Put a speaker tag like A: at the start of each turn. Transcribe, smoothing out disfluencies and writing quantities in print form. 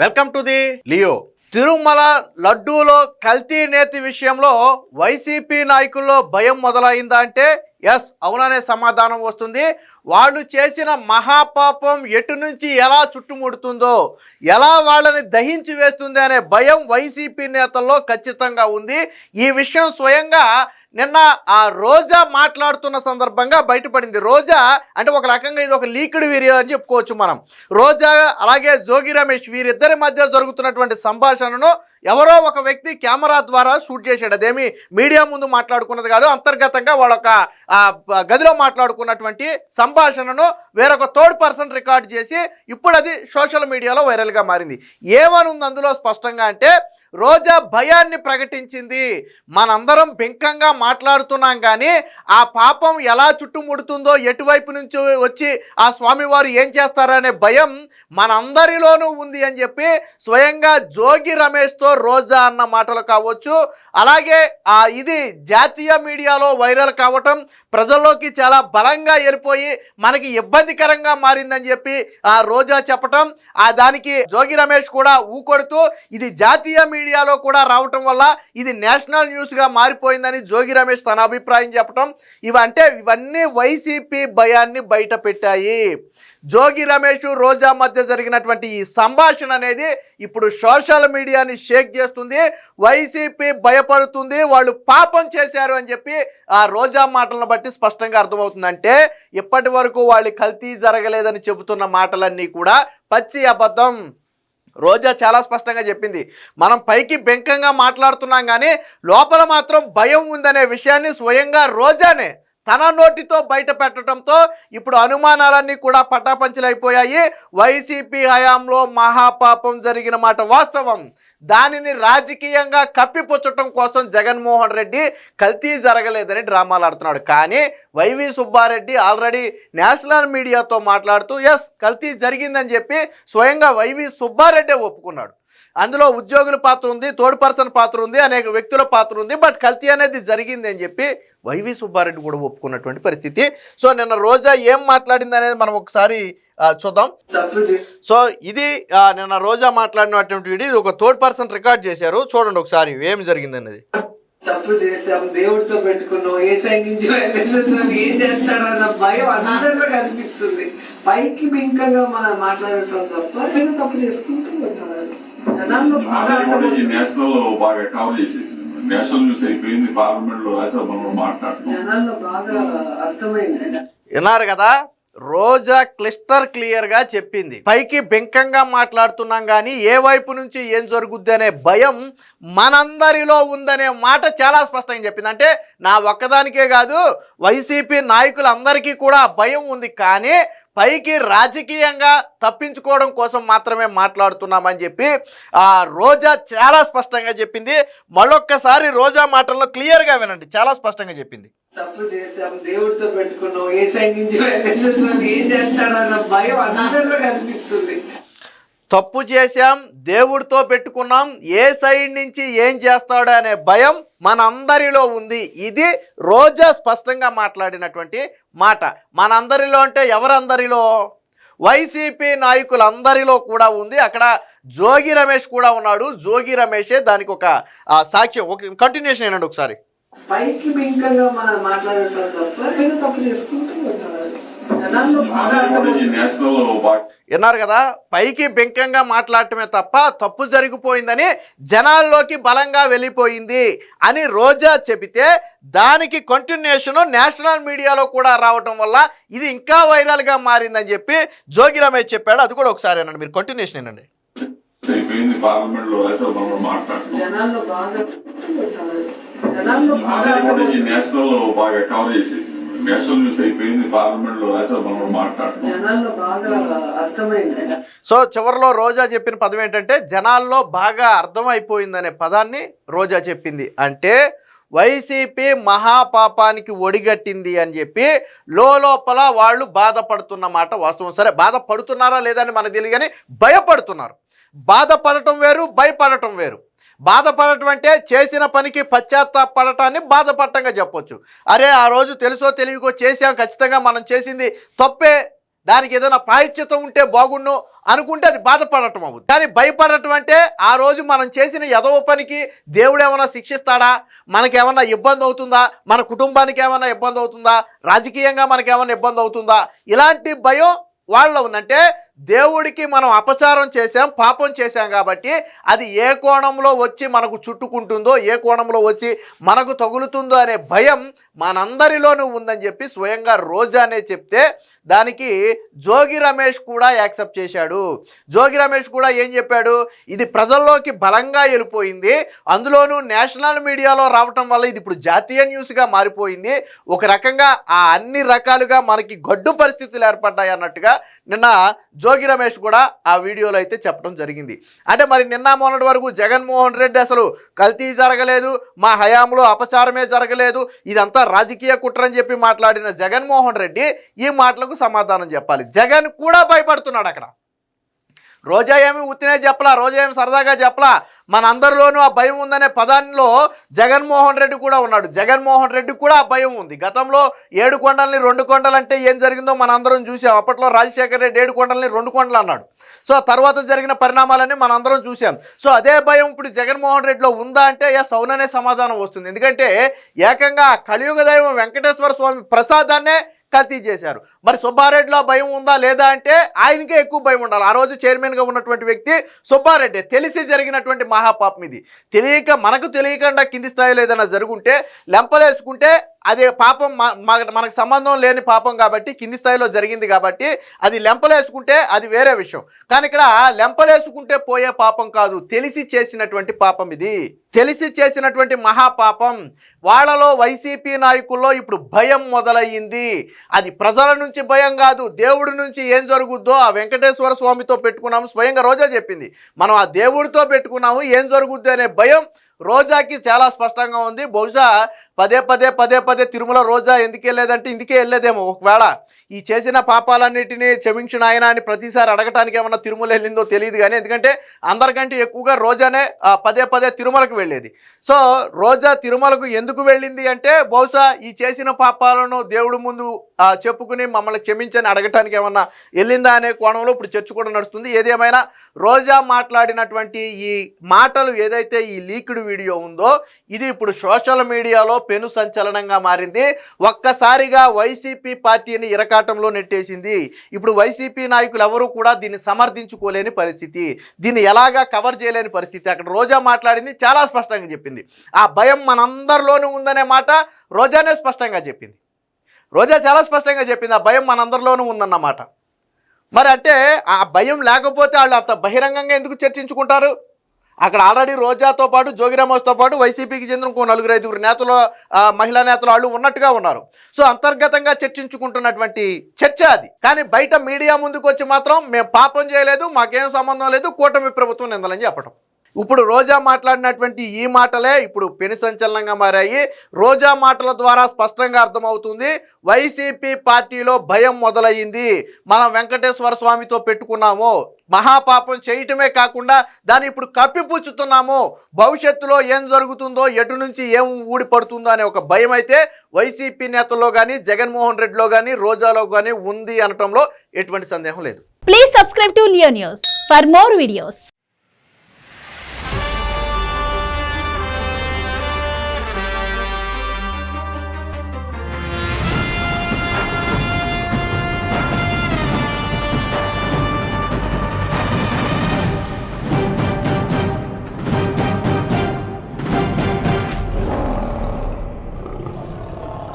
A: Welcome to the Leo. Tirumala లడ్డూలో కల్తీ నేతి విషయంలో వైసీపీ నాయకుల్లో భయం మొదలైందా అంటే ఎస్, అవుననే సమాధానం వస్తుంది. వాళ్ళు చేసిన మహాపాపం ఎటు నుంచి ఎలా చుట్టుముడుతుందో, ఎలా వాళ్ళని దహించి వేస్తుంది అనే భయం వైసీపీ నేతల్లో ఖచ్చితంగా ఉంది. ఈ విషయం స్వయంగా నిన్న ఆ రోజా మాట్లాడుతున్న సందర్భంగా బయటపడింది. రోజా అంటే ఒక రకంగా ఇది ఒక లీక్డ్ వీడియో అని చెప్పుకోవచ్చు మనం. రోజా అలాగే జోగి రమేష్ వీరిద్దరి మధ్య జరుగుతున్నటువంటి సంభాషణను ఎవరో ఒక వ్యక్తి కెమెరా ద్వారా షూట్ చేశాడు. అదేమి మీడియా ముందు మాట్లాడుకున్నది కాదు, అంతర్గతంగా వాళ్ళొక గదిలో మాట్లాడుకున్నటువంటి సంభాషణను వేరొక థర్డ్ పర్సన్ రికార్డ్ చేసి ఇప్పుడు అది సోషల్ మీడియాలో వైరల్గా మారింది. ఏమనుంది అందులో స్పష్టంగా అంటే, రోజా భయాన్ని ప్రకటించింది. మనందరం బెంకంగా మాట్లాడుతున్నాం కానీ ఆ పాపం ఎలా చుట్టుముడుతుందో, ఎటువైపు నుంచి వచ్చి ఆ స్వామివారు ఏం చేస్తారనే భయం మనందరిలోనూ ఉంది అని చెప్పి స్వయంగా జోగి రమేష్తో రోజా అన్న మాటలు కావచ్చు. అలాగే ఇది జాతీయ మీడియాలో వైరల్ కావటం, ప్రజల్లోకి చాలా బలంగా వెళ్ళిపోయి మనకి ఇబ్బందికరంగా మారిందని చెప్పి ఆ రోజా చెప్పటం, దానికి జోగి రమేష్ కూడా ఊకొడుతూ ఇది జాతీయ మీడియాలో కూడా రావటం వల్ల ఇది నేషనల్ న్యూస్గా మారిపోయిందని జోగి రమేష్ తన అభిప్రాయం చెప్పటం, ఇవన్నీ వైసీపీ భయాన్ని బయట పెట్టాయి. జోగి రమేష్ రోజా మధ్య జరిగినటువంటి ఈ సంభాషణ అనేది ఇప్పుడు సోషల్ మీడియాని షేక్ చేస్తుంది. వైసీపీ భయపడుతుంది, వాళ్ళు పాపం చేశారు అని చెప్పి ఆ రోజా మాటలను బట్టి స్పష్టంగా అర్థమవుతుంది. అంటే ఇప్పటి వరకు వాళ్ళు కల్తీ జరగలేదని చెబుతున్న మాటలన్నీ కూడా పచ్చి అబద్ధం. రోజా చాలా స్పష్టంగా చెప్పింది, మనం పైకి బెంకంగా మాట్లాడుతున్నాం కానీ లోపల మాత్రం భయం ఉందనే విషయాన్ని స్వయంగా రోజానే తన నోటితో బయట పెట్టడంతో ఇప్పుడు అనుమానాలన్నీ కూడా పటాపంచలైపోయాయి. వైసీపీ హయాంలో మహాపాపం జరిగిన మాట వాస్తవం. దానిని రాజకీయంగా కప్పిపుచ్చటం కోసం జగన్మోహన్ రెడ్డి కల్తీ జరగలేదని డ్రామాలు ఆడుతున్నాడు. కానీ వైవి సుబ్బారెడ్డి ఆల్రెడీ నేషనల్ మీడియాతో మాట్లాడుతూ ఎస్ కల్తీ జరిగిందని చెప్పి స్వయంగా వైవి సుబ్బారెడ్డి ఒప్పుకున్నాడు. అందులో ఉద్యోగుల పాత్ర ఉంది, థర్డ్ పర్సన్ పాత్ర ఉంది, అనేక వ్యక్తుల పాత్ర ఉంది, బట్ కల్తీ అనేది జరిగింది అని చెప్పి వైవి సుబ్బారెడ్డి కూడా ఒప్పుకున్నటువంటి పరిస్థితి. సో నిన్న రోజా ఏం మాట్లాడింది అనేది మనం ఒకసారి చూద్దాం. సో ఇది నిన్న రోజా మాట్లాడినటువంటి వీడియో, ఇది ఒక థర్డ్ పర్సన్ రికార్డ్ చేశారు. చూడండి ఒకసారి ఏం జరిగింది అనేది.
B: తప్పు చేసాం, దేవుడితో పెట్టుకున్నాం, ఏ సైడ్ నుంచి ఏం చేస్తాడో అన్న భయం అందరిలో కనిపిస్తుంది. పైకి బింకంగా మనం మాట్లాడటం తప్ప నేను తప్పు చేసుకుంటూ పోతున్నాను. జనాల్లో బాగా కవర్ చేసేసింది, నేషనల్ న్యూస్ అయిపోయింది, పార్లమెంట్ లో రాజ్యసభలో మాట్లాడుతున్నాం, జనాల్లో బాగా అర్థమైంది.
A: విన్నారు కదా, రోజా క్లియర్గా చెప్పింది. పైకి బెంకంగా మాట్లాడుతున్నాం కానీ ఏ వైపు నుంచి ఏం జరుగుద్ది అనే భయం మనందరిలో ఉందనే మాట చాలా స్పష్టంగా చెప్పింది. అంటే నా ఒక్కదానికే కాదు, వైసీపీ నాయకులందరికీ కూడా భయం ఉంది, కానీ పైకి రాజకీయంగా తప్పించుకోవడం కోసం మాత్రమే మాట్లాడుతున్నామని చెప్పి రోజా చాలా స్పష్టంగా చెప్పింది. మళ్ళొక్కసారి రోజా మాటల్లో క్లియర్గా వినండి, చాలా స్పష్టంగా చెప్పింది.
B: తప్పు చేసాం, దేవుడితో పెట్టుకున్నాం, ఏ సైడ్ నుంచి ఏం చేస్తాడో అన్న భయం అందరిలో కనిపిస్తుంది.
A: తప్పు చేశాం, దేవుడితో పెట్టుకున్నాం, ఏ సైడ్ నుంచి ఏం చేస్తాడు అనే భయం మనందరిలో ఉంది. ఇది రోజా స్పష్టంగా మాట్లాడినటువంటి మాట. మనందరిలో అంటే ఎవరందరిలో? వైసీపీ నాయకులందరిలో కూడా ఉంది. అక్కడ జోగి రమేష్ కూడా ఉన్నాడు. జోగి రమేషే దానికి ఒక సాక్ష్యం. ఒక కంటిన్యూషన్ ఏంటండి ఒకసారి.
B: పైకి బింకంగా మనం మాట్లాడటం తప్ప నేను తప్పు చేసుకుంటూ పోతున్నాను.
A: విన్నారు కదా, పైకి బెంకంగా మాట్లాడటమే తప్ప తప్పు జరిగిపోయిందని జనాల్లోకి బలంగా వెళ్ళిపోయింది అని రోజా చెబితే దానికి కంటిన్యూషన్ నేషనల్ మీడియాలో కూడా రావటం వల్ల ఇది ఇంకా వైరల్గా మారిందని చెప్పి జోగి రమేష్ చెప్పాడు. అది కూడా ఒకసారి అనండి, మీరు కంటిన్యూషన్ ఏనండి.
B: జనాల్లో బాగా
C: నేషనల్ బాగా కవర్ చేసేసి నేషనల్ న్యూస్ అయిపోయింది, పార్లమెంట్ లో రాజ్యసభలో మాట్లాడుతున్నాం,
B: జనాల్లో బాగా అర్థమైంది.
A: సో చివరిలో రోజా చెప్పిన పదం ఏంటంటే జనాల్లో బాగా అర్థమైపోయిందనే పదాన్ని రోజా చెప్పింది. అంటే వైసీపీ మహాపాపానికి ఒడిగట్టింది అని చెప్పి లోపల వాళ్ళు బాధపడుతున్నమాట వాస్తవం. సరే, బాధపడుతున్నారా లేదని మనకు తెలియదు కానీ భయపడుతున్నారు. బాధపడటం వేరు, భయపడటం వేరు. బాధపడటం అంటే చేసిన పనికి పశ్చాత్తాపడటాన్ని బాధపడటంగా చెప్పొచ్చు. అరే ఆ రోజు తెలుసో తెలియకో చేసాం, ఖచ్చితంగా మనం చేసింది తప్పే, దానికి ఏదైనా ప్రాయశ్చితం ఉంటే బాగుండు అనుకుంటే అది బాధపడటం అవుతుంది. కానీ భయపడటం అంటే ఆ రోజు మనం చేసిన ఎదవ పనికి దేవుడు ఏమైనా శిక్షిస్తాడా, మనకేమన్నా ఇబ్బంది అవుతుందా, మన కుటుంబానికి ఏమైనా ఇబ్బంది అవుతుందా, రాజకీయంగా మనకేమైనా ఇబ్బంది అవుతుందా, ఇలాంటి భయం వాళ్ళలో ఉందంటే దేవుడికి మనం అపచారం చేశాం, పాపం చేశాం కాబట్టి అది ఏ కోణంలో వచ్చి మనకు చుట్టుకుంటుందో, ఏ కోణంలో వచ్చి మనకు తగులుతుందో అనే భయం మనందరిలోనూ ఉందని చెప్పి స్వయంగా రోజానే చెప్తే దానికి జోగి రమేష్ కూడా యాక్సెప్ట్ చేశాడు. జోగి రమేష్ కూడా ఏం చెప్పాడు, ఇది ప్రజల్లోకి బలంగా వెళ్ళిపోయింది, అందులోనూ నేషనల్ మీడియాలో రావటం వల్ల ఇది ఇప్పుడు జాతీయ న్యూస్గా మారిపోయింది, ఒక రకంగా ఆ అన్ని రకాలుగా మనకి గడ్డు పరిస్థితులు ఏర్పడ్డాయి అన్నట్టుగా నిన్న జోగి రమేష్ కూడా ఆ వీడియోలో అయితే చెప్పడం జరిగింది. అంటే మరి నిన్న మొన్నటి వరకు జగన్మోహన్ రెడ్డి అసలు కల్తీ జరగలేదు, మా హయాంలో అపచారమే జరగలేదు, ఇదంతా రాజకీయ కుట్ర అని చెప్పి మాట్లాడిన జగన్మోహన్ రెడ్డి ఈ మాటలకు సమాధానం చెప్పాలి. జగన్ కూడా భయపడుతున్నాడు. అక్కడ రోజా ఏమి ఉత్తినే చెప్పలా, రోజా ఏమి సరదాగా చెప్పలా, మనందరిలోనూ ఆ భయం ఉందనే పదాల్లో జగన్మోహన్ రెడ్డి కూడా ఉన్నాడు. జగన్మోహన్ రెడ్డి కూడా ఆ భయం ఉంది. గతంలో 7 కొండల్ని 2 కొండలు అంటే ఏం జరిగిందో మనందరం చూసాం. అప్పట్లో రాజశేఖర రెడ్డి 7 కొండల్ని 2 కొండలు అన్నాడు. సో తర్వాత జరిగిన పరిణామాలన్నీ మనందరం చూసాం. సో అదే భయం ఇప్పుడు జగన్మోహన్ రెడ్డిలో ఉందా అంటే ఎస్ అవుననే సమాధానం వస్తుంది. ఎందుకంటే ఏకంగా కలియుగ దైవం వెంకటేశ్వర స్వామి ప్రసాదాన్నే కల్తీ చేశారు. మరి సుబ్బారెడ్డిలో భయం ఉందా లేదా అంటే ఆయనకే ఎక్కువ భయం ఉండాలి. ఆ రోజు చైర్మన్గా ఉన్నటువంటి వ్యక్తి సుబ్బారెడ్డి. తెలిసి జరిగినటువంటి మహాపాపం ఇది. మనకు తెలియకుండా కింది స్థాయిలో ఏదైనా జరుగుంటే లెంపలేసుకుంటే అదే పాపం, మనకు సంబంధం లేని పాపం కాబట్టి కింది స్థాయిలో జరిగింది కాబట్టి అది లెంపలేసుకుంటే అది వేరే విషయం. కానీ ఇక్కడ లెంపలేసుకుంటే పోయే పాపం కాదు, తెలిసి చేసినటువంటి పాపం ఇది. తెలిసి చేసినటువంటి మహాపాపం. వాళ్ళలో వైసీపీ నాయకుల్లో ఇప్పుడు భయం మొదలయ్యింది. అది ప్రజల నుంచి భయం కాదు, దేవుడి నుంచి ఏం జరుగుద్దో ఆ వెంకటేశ్వర స్వామితో పెట్టుకున్నాము. స్వయంగా రోజా చెప్పింది, మనం ఆ దేవుడితో పెట్టుకున్నాము, ఏం జరుగుద్ది అనే భయం రోజాకి చాలా స్పష్టంగా ఉంది. బహుశా పదే పదే తిరుమల రోజా ఎందుకు వెళ్ళలేదంటే ఇందుకే వెళ్ళలేదేమో. ఒకవేళ ఈ చేసిన పాపాలన్నిటినీ క్షమించిన ఆయన అని ప్రతిసారి అడగటానికి ఏమన్నా తిరుమల వెళ్ళిందో తెలియదు కానీ, ఎందుకంటే అందరికంటే ఎక్కువగా రోజానే పదే తిరుమలకు వెళ్ళేది. సో రోజా తిరుమలకు ఎందుకు వెళ్ళింది అంటే బహుశా ఈ చేసిన పాపాలను దేవుడి ముందు చెప్పుకుని మమ్మల్ని క్షమించని అడగటానికి ఏమన్నా వెళ్ళిందా అనే కోణంలో ఇప్పుడు చర్చ కూడా నడుస్తుంది. ఏదేమైనా రోజా మాట్లాడినటువంటి ఈ మాటలు ఏదైతే ఈ లీక్డ్ వీడియో ఉందో ఇది ఇప్పుడు సోషల్ మీడియాలో పెను సంచలనంగా మారింది. ఒక్కసారిగా వైసీపీ పార్టీని ఇరకాటంలో నెట్టేసింది. ఇప్పుడు వైసీపీ నాయకులు ఎవరు కూడా దీన్ని సమర్థించుకోలేని పరిస్థితి, దీన్ని ఎలాగా కవర్ చేయలేని పరిస్థితి. అక్కడ రోజా మాట్లాడింది చాలా స్పష్టంగా చెప్పింది. ఆ భయం మనందరిలోనూ ఉందనే మాట రోజానే స్పష్టంగా చెప్పింది. రోజా చాలా స్పష్టంగా చెప్పింది ఆ భయం మనందరిలోనూ ఉందన్నమాట. మరి అంటే ఆ భయం లేకపోతే వాళ్ళు అంత బహిరంగంగా ఎందుకు చర్చించుకుంటారు? అక్కడ ఆల్రెడీ రోజాతో పాటు జోగి రమేష్తో పాటు వైసీపీకి చెందిన ఇంకో 4-5 నేతలు, మహిళా నేతలు వాళ్ళు ఉన్నట్టుగా ఉన్నారు. సో అంతర్గతంగా చర్చించుకుంటున్నటువంటి చర్చ అది. కానీ బయట మీడియా ముందుకు వచ్చి మాత్రం మేము పాపం చేయలేదు, మాకేం సంబంధం లేదు, కూటమి ప్రభుత్వం నిందలని చెప్పటం. ఇప్పుడు రోజా మాట్లాడినటువంటి ఈ మాటలే ఇప్పుడు పెను సంచలనంగా మారాయి. రోజా మాటల ద్వారా స్పష్టంగా అర్థమవుతుంది వైసీపీ పార్టీలో భయం మొదలయ్యింది. మనం వెంకటేశ్వర స్వామితో పెట్టుకున్నాము, మహాపాపం చేయటమే కాకుండా దాన్ని ఇప్పుడు కప్పిపుచ్చుతున్నాము, భవిష్యత్తులో ఏం జరుగుతుందో, ఎటు నుంచి ఏం ఊడిపడుతుందో అనే ఒక భయం అయితే వైసీపీ నేతల్లో కానీ, జగన్మోహన్ రెడ్డిలో కానీ, రోజాలో కానీ ఉంది అనటంలో ఎటువంటి సందేహం లేదు.
D: Please subscribe to Leo news for more videos.